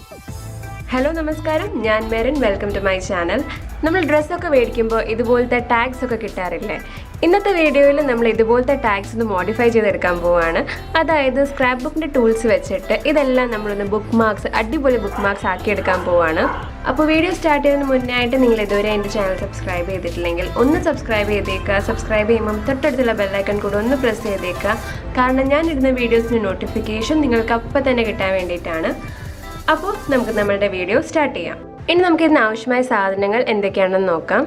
Hello, Namaskaram. I am Merin. Welcome to my channel. നമ്മൾ dress ഒക്കെ മേടിക്കുമ്പോൾ ഇതുപോലത്തെ ടാഗ്സ് ഒക്കെ കിട്ടാറില്ലേ? ഇന്നത്തെ വീഡിയോയിൽ നമ്മൾ ഇതുപോലത്തെ ടാഗ്സ് ഒന്ന് മോഡിഫൈ ചെയ്തെടുക്കാൻ പോവാണ്. അതായത് സ്ക്രാപ്പ് ബുക്കിന്റെ ടൂൾസ് വെച്ചിട്ട് ഇതെല്ലാം നമ്മളൊന്ന് ബുക്ക്മാർക്സ് അടിപൊളി ബുക്ക്മാർക്സ് ആക്കി എടുക്കാൻ പോവാണ്. അപ്പോൾ വീഡിയോ സ്റ്റാർട്ട് ചെയ്യുന്നതിന് മുന്നായിട്ട് നിങ്ങൾ ഇതുവരെ എൻ്റെ ചാനൽ സബ്സ്ക്രൈബ് ചെയ്തിട്ടില്ലെങ്കിൽ ഒന്ന് സബ്സ്ക്രൈബ് ചെയ്തേക്കുക. സബ്സ്ക്രൈബ് ചെയ്യുമ്പോൾ തൊട്ടടുത്തുള്ള ബെൽ ഐക്കൺ കൂടെ ഒന്ന് പ്രസ് ചെയ്തേക്കുക. കാരണം ഞാൻ ഇടുന്ന വീഡിയോസിന്റെ നോട്ടിഫിക്കേഷൻ നിങ്ങൾക്ക് അപ്പോൾ തന്നെ കിട്ടാൻ വേണ്ടിയിട്ടാണ്. അപ്പോൾ നമുക്ക് നമ്മുടെ വീഡിയോ സ്റ്റാർട്ട് ചെയ്യാം. ഇനി നമുക്ക് ഇതിന് ആവശ്യമായ സാധനങ്ങൾ എന്തൊക്കെയാണെന്ന് നോക്കാം.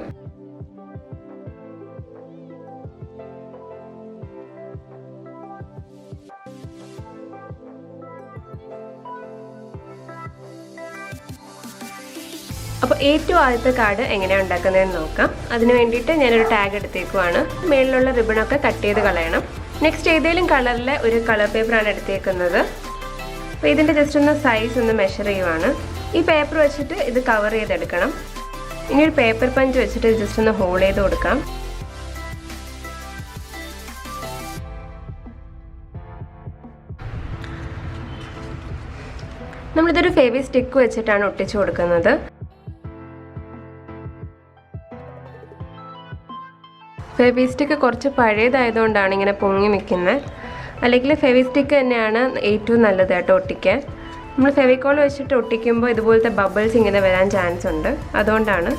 അപ്പോൾ ഏറ്റവും ആദ്യത്തെ കാർഡ് എങ്ങനെയാണ് ഉണ്ടാക്കുന്നതെന്ന് നോക്കാം. അതിന് വേണ്ടിയിട്ട് ഞാനൊരു ടാഗ് എടുത്തേക്കുവാണ്. മേളിലുള്ള റിബണൊക്കെ കട്ട് ചെയ്ത് കളയണം. നെക്സ്റ്റ് ഏതെങ്കിലും കളറിലെ ഒരു കളർ പേപ്പറാണ് എടുത്തേക്കുന്നത്. അപ്പോൾ ഇതിൻ്റെ ജസ്റ്റ് ഒന്ന് സൈസ് ഒന്ന് മെഷർ ചെയ്യുവാണ്. ഈ പേപ്പർ വെച്ചിട്ട് ഇത് കവർ ചെയ്തെടുക്കണം. ഇനി ഒരു പേപ്പർ പഞ്ച് വെച്ചിട്ട് ജസ്റ്റ് ഒന്ന് ഹോൾഡ് ചെയ്ത് കൊടുക്കാം. നമ്മളിതൊരു ഫെവി സ്റ്റിക്ക് വെച്ചിട്ടാണ് ഒട്ടിച്ചു കൊടുക്കുന്നത്. ഫെവി സ്റ്റിക്ക് കുറച്ച് പഴയതായതുകൊണ്ടാണ് ഇങ്ങനെ പൊങ്ങി നിൽക്കുന്നത്. അല്ലെങ്കിൽ ഫെവി സ്റ്റിക്ക് തന്നെയാണ് ഏറ്റവും നല്ലത് കേട്ടോ ഒട്ടിക്കാൻ. നമ്മൾ ഫെവിക്കോൾ വെച്ചിട്ട് ഒട്ടിക്കുമ്പോൾ ഇതുപോലത്തെ ബബിൾസ് ഇങ്ങനെ വരാൻ ചാൻസ് ഉണ്ട്. അതുകൊണ്ടാണ്.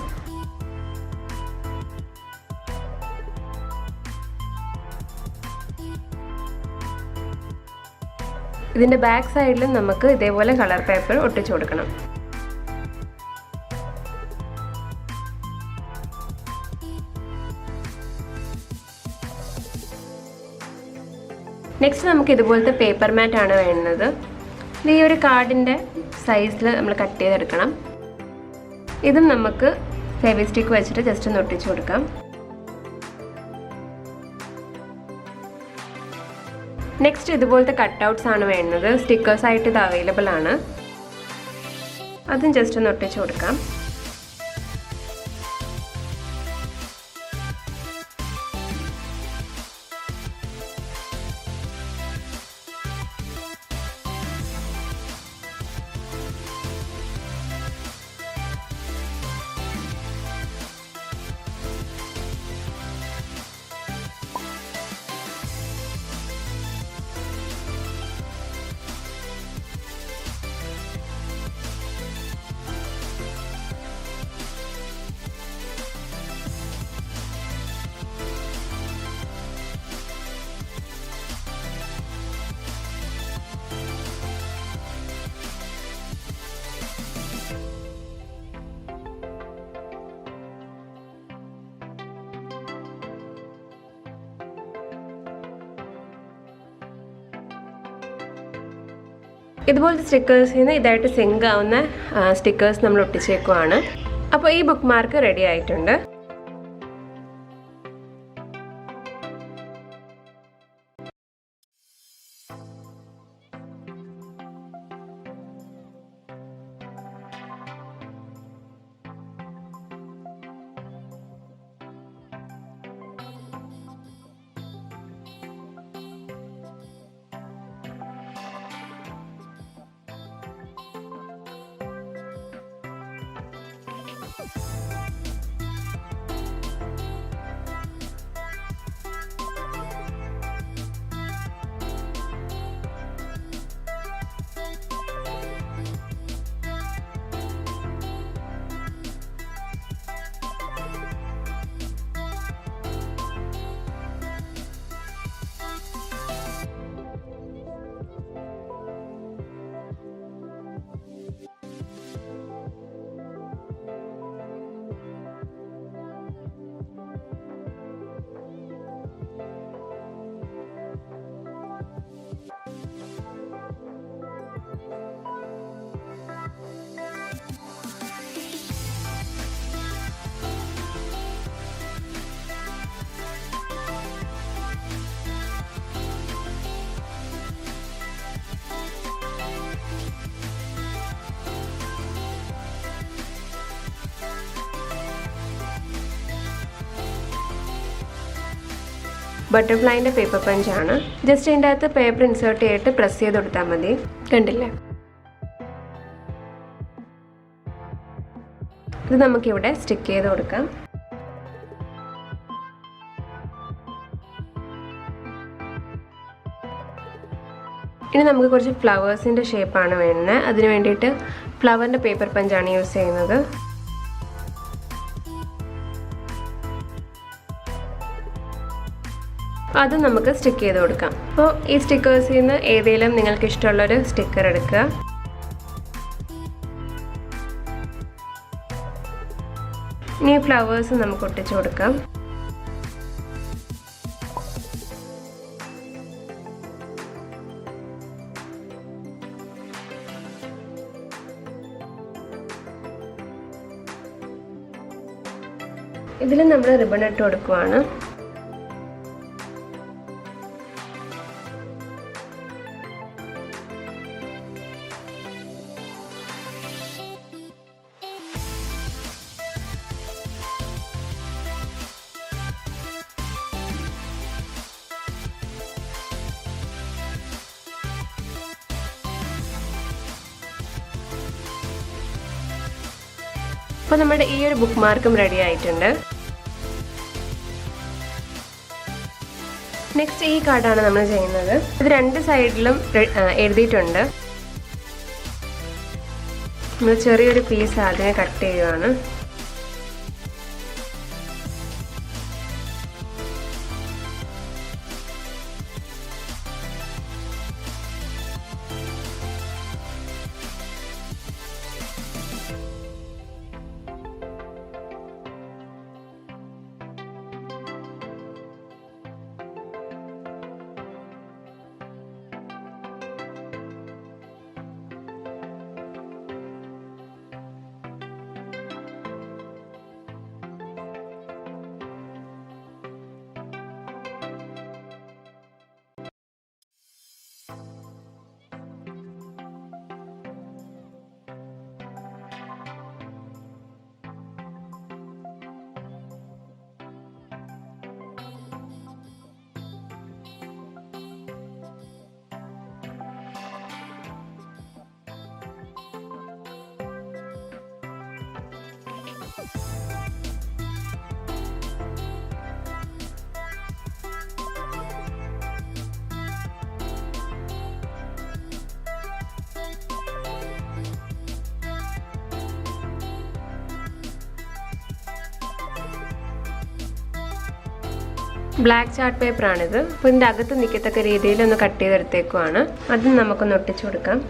ഇതിൻ്റെ ബാക്ക് സൈഡിലും നമുക്ക് ഇതേപോലെ കളർ പേപ്പർ ഒട്ടിച്ചു കൊടുക്കണം. നെക്സ്റ്റ് നമുക്ക് ഇതുപോലത്തെ പേപ്പർ മാറ്റ് ആണ് വേണ്ടത്. ഈ ഒരു കാർഡിൻ്റെ സൈസിൽ നമ്മൾ കട്ട് ചെയ്തെടുക്കണം. ഇതും നമുക്ക് ഫെവി സ്റ്റിക്ക് വെച്ചിട്ട് ജസ്റ്റ് ഒന്ന് ഒട്ടിച്ചു കൊടുക്കാം. നെക്സ്റ്റ് ഇതുപോലത്തെ കട്ട്ഔട്ട്സ് ആണ് വേണ്ടത്. സ്റ്റിക്കേഴ്സ് ആയിട്ട് ഇത് അവൈലബിൾ ആണ്. അതും ജസ്റ്റ് ഒന്ന് ഒട്ടിച്ചു കൊടുക്കാം. ഇതുപോലത്തെ സ്റ്റിക്കേഴ്സിൽ നിന്ന് ഇതായിട്ട് സിങ്ക് ആവുന്ന സ്റ്റിക്കേഴ്സ് നമ്മൾ ഒട്ടിച്ചേക്കുവാണ്. അപ്പോൾ ഈ ബുക്ക് മാർക്ക് റെഡി ആയിട്ടുണ്ട്. ബട്ടർഫ്ലൈൻ്റെ പേപ്പർ പഞ്ചാണ്. ജസ്റ്റ് ഇതിൻ്റെ അകത്ത് പേപ്പർ ഇൻസേർട്ട് ചെയ്തിട്ട് പ്രസ് ചെയ്ത് കൊടുത്താൽ മതി. കണ്ടില്ലേ? ഇത് നമുക്കിവിടെ സ്റ്റിക്ക് ചെയ്ത് കൊടുക്കാം. ഇനി നമുക്ക് കുറച്ച് ഫ്ലവേഴ്സിൻ്റെ ഷേപ്പാണ് വേണ്ടത്. അതിന് വേണ്ടിയിട്ട് ഫ്ലവറിൻ്റെ പേപ്പർ പഞ്ചാണ് യൂസ് ചെയ്യുന്നത്. അത് നമുക്ക് സ്റ്റിക്ക് ചെയ്ത് കൊടുക്കാം. അപ്പോൾ ഈ സ്റ്റിക്കേഴ്സിൽ നിന്ന് ഏതെങ്കിലും നിങ്ങൾക്ക് ഇഷ്ടമുള്ളൊരു സ്റ്റിക്കർ എടുക്കുക. ഇനി ഫ്ലവേഴ്സ് നമുക്ക് ഒട്ടിച്ചു കൊടുക്കാം. ഇതിൽ നമ്മൾ റിബൺ ഇട്ട് കൊടുക്കുവാണ്. അപ്പോൾ നമ്മുടെ ഈ ഒരു ബുക്ക് മാർക്കും റെഡി ആയിട്ടുണ്ട്. നെക്സ്റ്റ് ഈ കാർഡാണ് നമ്മൾ ചെയ്യുന്നത്. ഇത് രണ്ട് സൈഡിലും എഴുതിയിട്ടുണ്ട്. നമ്മൾ ചെറിയൊരു പീസ് ആദ്യമേ കട്ട് ചെയ്യുകയാണ്. ബ്ലാക്ക് ചാർട്ട് പേപ്പറാണിത്. അപ്പോൾ ഇതിൻ്റെ അകത്ത് നിൽക്കത്തക്ക രീതിയിൽ ഒന്ന് കട്ട് ചെയ്തെടുത്തേക്കുവാണ്. അതും നമുക്കൊന്ന് ഒട്ടിച്ചു കൊടുക്കാം.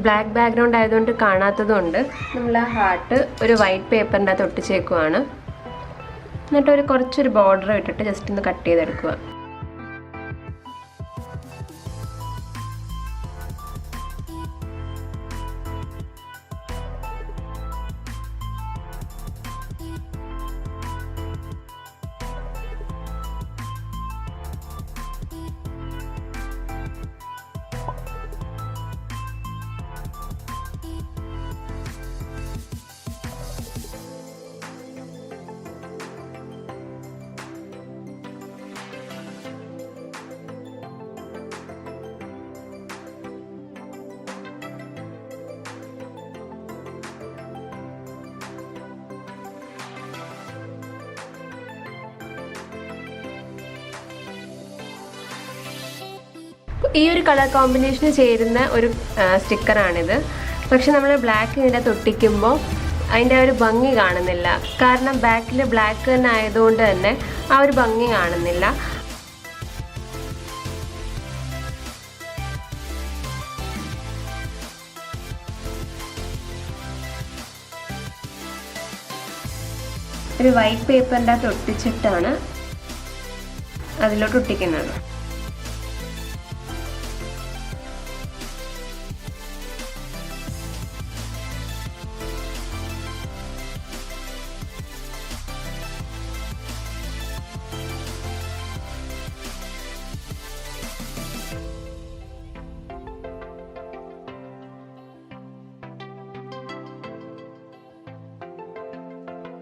ബ്ലാക്ക് ബാക്ക്ഗ്രൗണ്ട് ആയതുകൊണ്ട് കാണാത്തതുകൊണ്ട് നമ്മൾ ആ ഹാർട്ട് ഒരു വൈറ്റ് പേപ്പറിൻ്റെ അകത്ത് ഒട്ടിച്ചേക്കുവാണ്. എന്നിട്ട് കുറച്ചൊരു ബോർഡർ ഇട്ടിട്ട് ജസ്റ്റ് ഒന്ന് കട്ട് ചെയ്തെടുക്കുക. ഈ ഒരു കളർ കോമ്പിനേഷന് ചേരുന്ന ഒരു സ്റ്റിക്കറാണിത്. പക്ഷെ നമ്മൾ ബ്ലാക്ക് ഇതിൻ്റെ തൊട്ടിക്കുമ്പോൾ അതിൻ്റെ ഒരു ഭംഗി കാണുന്നില്ല. കാരണം ബാക്കിൽ ബ്ലാക്ക് തന്നെ ആയതുകൊണ്ട് തന്നെ ആ ഒരു ഭംഗി കാണുന്നില്ല. ഒരു വൈറ്റ് പേപ്പറിൻ്റെ അകത്ത് ഒട്ടിച്ചിട്ടാണ് അതിലോട്ട് ഒട്ടിക്കുന്നത്.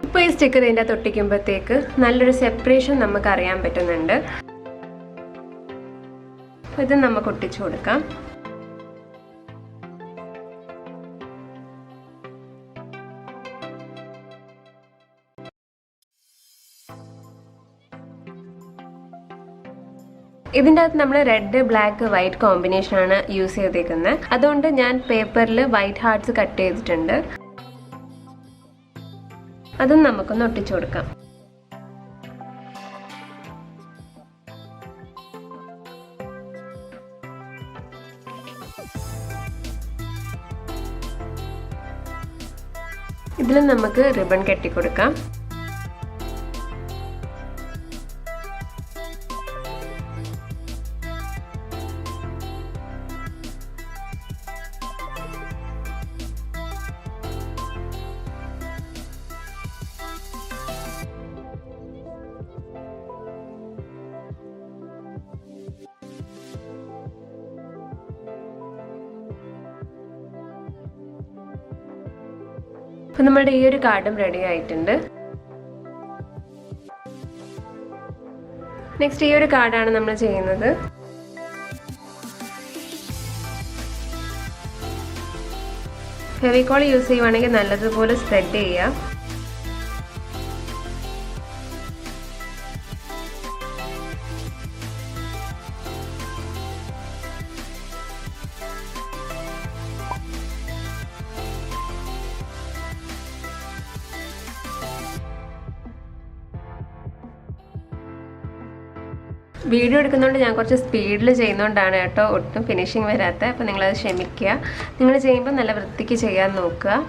ഇപ്പോൾ ഈ സ്റ്റിക്കർ ഇതിൻ്റെ അകത്ത് ഒട്ടിക്കുമ്പോഴത്തേക്ക് നല്ലൊരു സെപ്പറേഷൻ നമുക്ക് അറിയാൻ പറ്റുന്നുണ്ട്. അപ്പോൾ ഇത് നമുക്ക് ഒട്ടിച്ചു കൊടുക്കാം. ഇതിൻ്റെ അകത്ത് നമ്മൾ റെഡ് ബ്ലാക്ക് വൈറ്റ് കോമ്പിനേഷനാണ് യൂസ് ചെയ്തേക്കുന്നത്. അതുകൊണ്ട് ഞാൻ പേപ്പറിൽ വൈറ്റ് ഹാർട്ട്സ് കട്ട് ചെയ്തിട്ടുണ്ട്. അതും നമുക്കൊന്ന് ഒട്ടിച്ചു കൊടുക്കാം. ഇതിൽ നമുക്ക് റിബൺ കെട്ടിക്കൊടുക്കാം. അപ്പോൾ നമ്മുടെ ഈ ഒരു കാർഡും റെഡി ആയിട്ടുണ്ട്. നെക്സ്റ്റ് ഈ ഒരു കാർഡാണ് നമ്മൾ ചെയ്യുന്നത്. ഫെവിക്കോൾ യൂസ് ചെയ്യുവാണെങ്കിൽ നല്ലതുപോലെ സ്പ്രെഡ് ചെയ്യുക. വീഡിയോ എടുക്കുന്നതുകൊണ്ട് ഞാൻ കുറച്ച് സ്പീഡിൽ ചെയ്യുന്നതുകൊണ്ടാണ് കേട്ടോ ഒട്ടും ഫിനിഷിങ് വരാത്തത്. അപ്പോൾ നിങ്ങളത് ക്ഷമിക്കുക. നിങ്ങൾ ചെയ്യുമ്പോൾ നല്ല വൃത്തിക്ക് ചെയ്യാൻ നോക്കുക.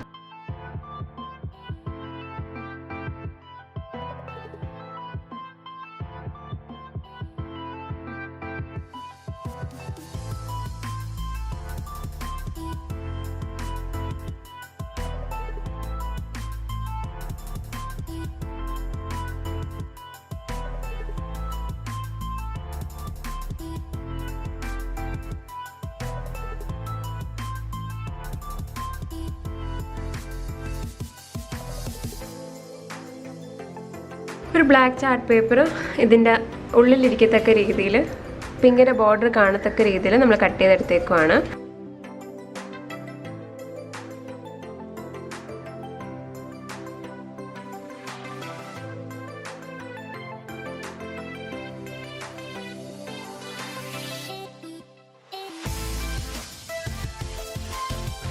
ഒരു ബ്ലാക്ക് ചാർട്ട് പേപ്പർ ഇതിൻ്റെ ഉള്ളിലിരിക്കത്തക്ക രീതിയിൽ പിങ്കിൻ്റെ ബോർഡർ കാണത്തക്ക രീതിയിൽ നമ്മൾ കട്ട് ചെയ്തെടുത്തേക്കുവാണ്.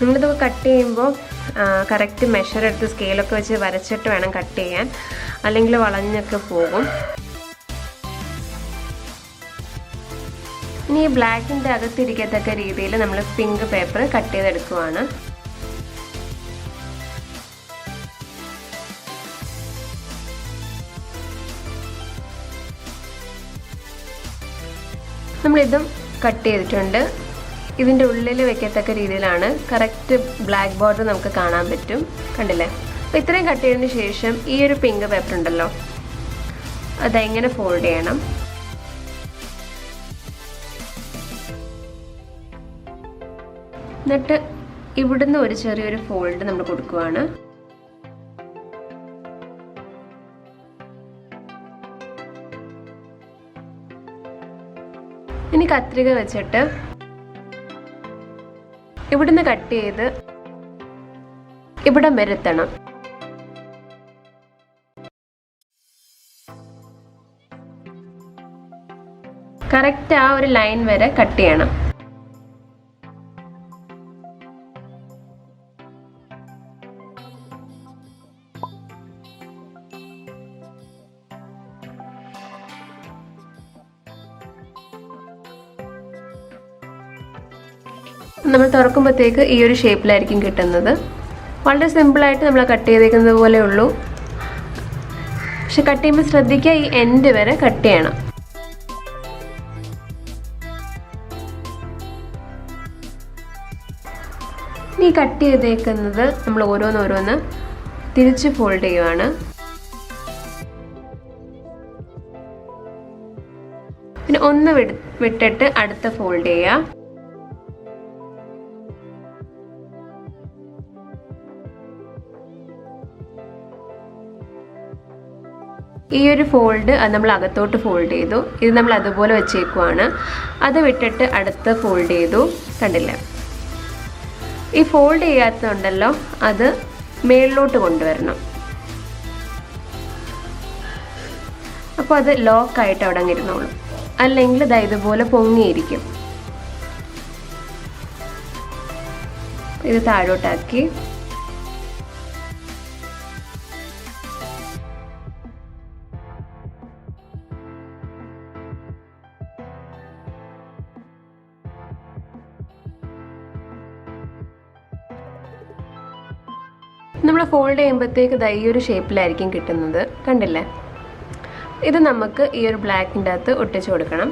നിങ്ങളിത് കട്ട് ചെയ്യുമ്പോൾ കറക്റ്റ് മെഷർ എടുത്ത് സ്കെയിലൊക്കെ വെച്ച് വരച്ചിട്ട് വേണം കട്ട് ചെയ്യാൻ, അല്ലെങ്കിൽ വളഞ്ഞൊക്കെ പോകും. ഇനി ഈ ബ്ലാക്കിൻ്റെ അകത്തിരിക്കത്തക്ക രീതിയിൽ നമ്മൾ പിങ്ക് പേപ്പർ കട്ട് ചെയ്തെടുക്കുവാണ്. നമ്മളിതും കട്ട് ചെയ്തിട്ടുണ്ട്. ഇതിൻ്റെ ഉള്ളിൽ വെക്കത്തക്ക രീതിയിലാണ് കറക്റ്റ് ബ്ലാക്ക് ബോർഡർ നമുക്ക് കാണാൻ പറ്റും. കണ്ടില്ലേ? അപ്പോൾ ഇത്രയും കട്ട് ചെയ്തതിന് ശേഷം ഈ ഒരു പിങ്ക് പേപ്പർ ഉണ്ടല്ലോ, അതെങ്ങനെ ഫോൾഡ് ചെയ്യണം. എന്നിട്ട് ഇവിടുന്ന് ഒരു ചെറിയൊരു ഫോൾഡ് നമ്മൾ കൊടുക്കുവാണ്. ഇനി കത്രിക വെച്ചിട്ട് ഇവിടുന്ന് കട്ട് ചെയ്ത് ഇവിടെ വരുത്തണം. കറക്റ്റ് ആ ഒരു ലൈൻ വരെ കട്ട് ചെയ്യണം. നമ്മൾ തുറക്കുമ്പോഴത്തേക്ക് ഈ ഒരു ഷേപ്പിലായിരിക്കും കിട്ടുന്നത്. വളരെ സിമ്പിളായിട്ട് നമ്മൾ കട്ട് ചെയ്തേക്കുന്നത് പോലെ ഉള്ളൂ. പക്ഷെ കട്ട് ചെയ്യുമ്പോൾ ശ്രദ്ധിക്കുക ഈ എൻഡ് വരെ കട്ട് ചെയ്യണം. ഈ കട്ട് ചെയ്തേക്കുന്നത് നമ്മൾ ഓരോന്നോരോന്ന് തിരിച്ച് ഫോൾഡ് ചെയ്യുവാണ്. പിന്നെ ഒന്ന് വിട്ടിട്ട് അടുത്ത ഫോൾഡ് ചെയ്യുക. ഈ ഒരു ഫോൾഡ് നമ്മൾ അകത്തോട്ട് ഫോൾഡ് ചെയ്തു. ഇത് നമ്മൾ അതുപോലെ വെച്ചേക്കുവാണ്. അത് വിട്ടിട്ട് അടുത്ത ഫോൾഡ് ചെയ്തു. കണ്ടില്ലേ? ഈ ഫോൾഡ് ചെയ്യാത്തതുണ്ടല്ലോ അത് മേളിലോട്ട് കൊണ്ടുവരണം. അപ്പോൾ അത് ലോക്കായിട്ട് അവിടെ അങ്ങ് ഇരുന്നോളും. അല്ലെങ്കിൽ ഇതാ ഇതുപോലെ പൊങ്ങിയിരിക്കും. ഇത് താഴോട്ടാക്കി നമ്മൾ ഫോൾഡ് ചെയ്യുമ്പോഴത്തേക്ക് ഈ ഒരു ഷേപ്പിലായിരിക്കും കിട്ടുന്നത്. കണ്ടില്ലേ? ഇത് നമുക്ക് ഈ ഒരു ബ്ലാക്കിൻ്റെ അകത്ത് ഒട്ടിച്ചു കൊടുക്കണം.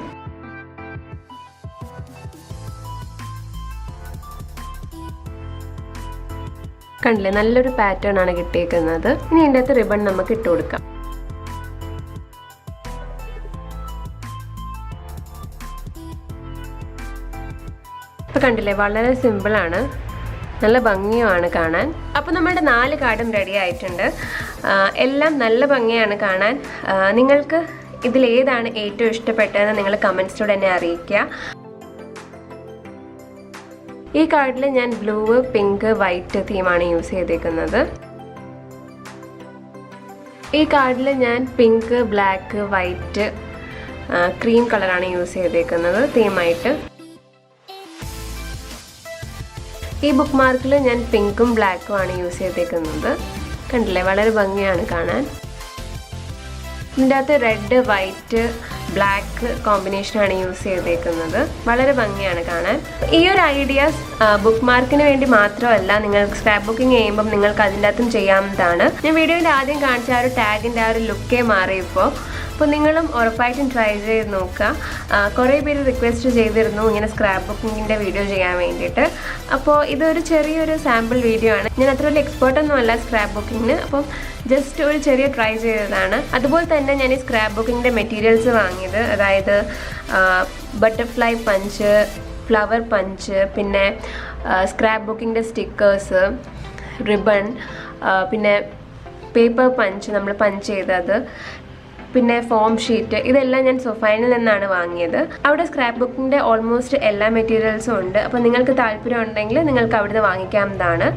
കണ്ടില്ലേ? നല്ലൊരു പാറ്റേൺ ആണ് കിട്ടിയേക്കുന്നത്. ഇനി ഇതിൻ്റെ അകത്ത് റിബൺ നമുക്ക് ഇട്ട് കൊടുക്കാം. അപ്പോൾ കണ്ടില്ലേ? വളരെ സിമ്പിളാണ്, നല്ല ഭംഗിയുമാണ് കാണാൻ. അപ്പോൾ നമ്മുടെ 4 കാർഡും റെഡി ആയിട്ടുണ്ട്. എല്ലാം നല്ല ഭംഗിയാണ് കാണാൻ. നിങ്ങൾക്ക് ഇതിലേതാണ് ഏറ്റവും ഇഷ്ടപ്പെട്ടതെന്ന് നിങ്ങൾ കമൻസിലൂടെ എന്നെ അറിയിക്കുക. ഈ കാർഡിൽ ഞാൻ ബ്ലൂ, പിങ്ക്, വൈറ്റ് തീമാണ് യൂസ് ചെയ്തേക്കുന്നത്. ഈ കാർഡിൽ ഞാൻ പിങ്ക്, ബ്ലാക്ക്, വൈറ്റ്, ക്രീം കളറാണ് യൂസ് ചെയ്തേക്കുന്നത് തീമായിട്ട്. ഈ ബുക്ക് മാർക്കിൽ ഞാൻ പിങ്കും ബ്ലാക്കും ആണ് യൂസ് ചെയ്തേക്കുന്നത്. കണ്ടില്ലേ? വളരെ ഭംഗിയാണ് കാണാൻ. ഇതിൻ്റെ അകത്ത് റെഡ്, വൈറ്റ്, ബ്ലാക്ക് കോമ്പിനേഷനാണ് യൂസ് ചെയ്തേക്കുന്നത്. വളരെ ഭംഗിയാണ് കാണാൻ. ഈ ഒരു ഐഡിയാസ് ബുക്ക് മാർക്കിന് വേണ്ടി മാത്രമല്ല, നിങ്ങൾ സ്ക്രാപ്പ് ബുക്കിംഗ് ചെയ്യുമ്പം നിങ്ങൾക്ക് അതിൻ്റെ അകത്തും ചെയ്യാവുന്നതാണ്. ഞാൻ വീഡിയോയിൽ ആദ്യം കാണിച്ച ആ ഒരു ടാഗിൻ്റെ ആ ഒരു ലുക്കേ മാറിയപ്പോൾ. അപ്പോൾ നിങ്ങളും ഉറപ്പായിട്ടും ട്രൈ ചെയ്ത് നോക്കുക. കുറേ പേര് റിക്വസ്റ്റ് ചെയ്തിരുന്നു ഇങ്ങനെ സ്ക്രാപ്പ് ബുക്കിങ്ങിൻ്റെ വീഡിയോ ചെയ്യാൻ വേണ്ടിയിട്ട്. അപ്പോൾ ഇതൊരു ചെറിയൊരു സാമ്പിൾ വീഡിയോ ആണ്. ഞാൻ അത്ര വലിയ എക്സ്പേർട്ടൊന്നും അല്ല സ്ക്രാപ്പ് ബുക്കിങ്ങിന്. അപ്പം ജസ്റ്റ് ഒരു ചെറിയ ട്രൈ ചെയ്തതാണ്. അതുപോലെ തന്നെ ഞാൻ ഈ സ്ക്രാപ്പ് ബുക്കിങ്ങിൻ്റെ മെറ്റീരിയൽസ് വാങ്ങിയത്, അതായത് ബട്ടർഫ്ലൈ പഞ്ച്, ഫ്ലവർ പഞ്ച്, പിന്നെ സ്ക്രാപ്പ് ബുക്കിങ്ങിൻ്റെ സ്റ്റിക്കേഴ്സ്, റിബൺ, പിന്നെ പേപ്പർ പഞ്ച് നമ്മൾ പഞ്ച് ചെയ്തത്, പിന്നെ ഫോം ഷീറ്റ്, ഇതെല്ലാം ഞാൻ സൊഫൈനിൽ നിന്നാണ് വാങ്ങിയത്. അവിടെ സ്ക്രാപ്പ് ബുക്കിൻ്റെ ഓൾമോസ്റ്റ് എല്ലാ മെറ്റീരിയൽസും ഉണ്ട്. അപ്പോൾ നിങ്ങൾക്ക് താല്പര്യം ഉണ്ടെങ്കിൽ നിങ്ങൾക്ക് അവിടുന്ന് വാങ്ങിക്കാവുന്നതാണ്.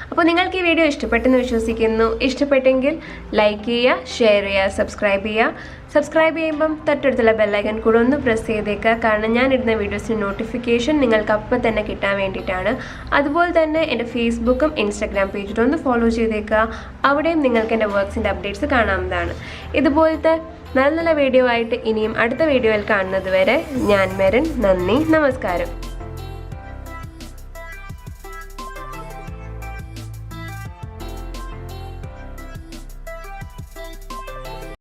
അപ്പോൾ നിങ്ങൾക്ക് ഈ വീഡിയോ ഇഷ്ടപ്പെട്ടെന്ന് വിശ്വസിക്കുന്നു. ഇഷ്ടപ്പെട്ടെങ്കിൽ ലൈക്ക് ചെയ്യുക, ഷെയർ ചെയ്യുക, സബ്സ്ക്രൈബ് ചെയ്യുക. സബ്സ്ക്രൈബ് ചെയ്യുമ്പം തൊട്ടടുത്തുള്ള ബെല്ലൈക്കൺ കൂടെ ഒന്ന് പ്രസ് ചെയ്തേക്കുക. കാരണം ഞാൻ ഇടുന്ന വീഡിയോസിൻ്റെ നോട്ടിഫിക്കേഷൻ നിങ്ങൾക്ക് അപ്പം തന്നെ കിട്ടാൻ വേണ്ടിയിട്ടാണ്. അതുപോലെ തന്നെ എൻ്റെ ഫേസ്ബുക്കും ഇൻസ്റ്റാഗ്രാം പേജിലും ഒന്ന് ഫോളോ ചെയ്തേക്കുക. അവിടെയും നിങ്ങൾക്ക് എൻ്റെ വർക്ക്സിൻ്റെ അപ്ഡേറ്റ്സ് കാണാവുന്നതാണ്. ഇതുപോലത്തെ നല്ല നല്ല വീഡിയോ ആയിട്ട് ഇനിയും അടുത്ത വീഡിയോയിൽ കാണുന്നത് വരെ ഞാൻ മെറിൻ. നന്ദി, നമസ്കാരം.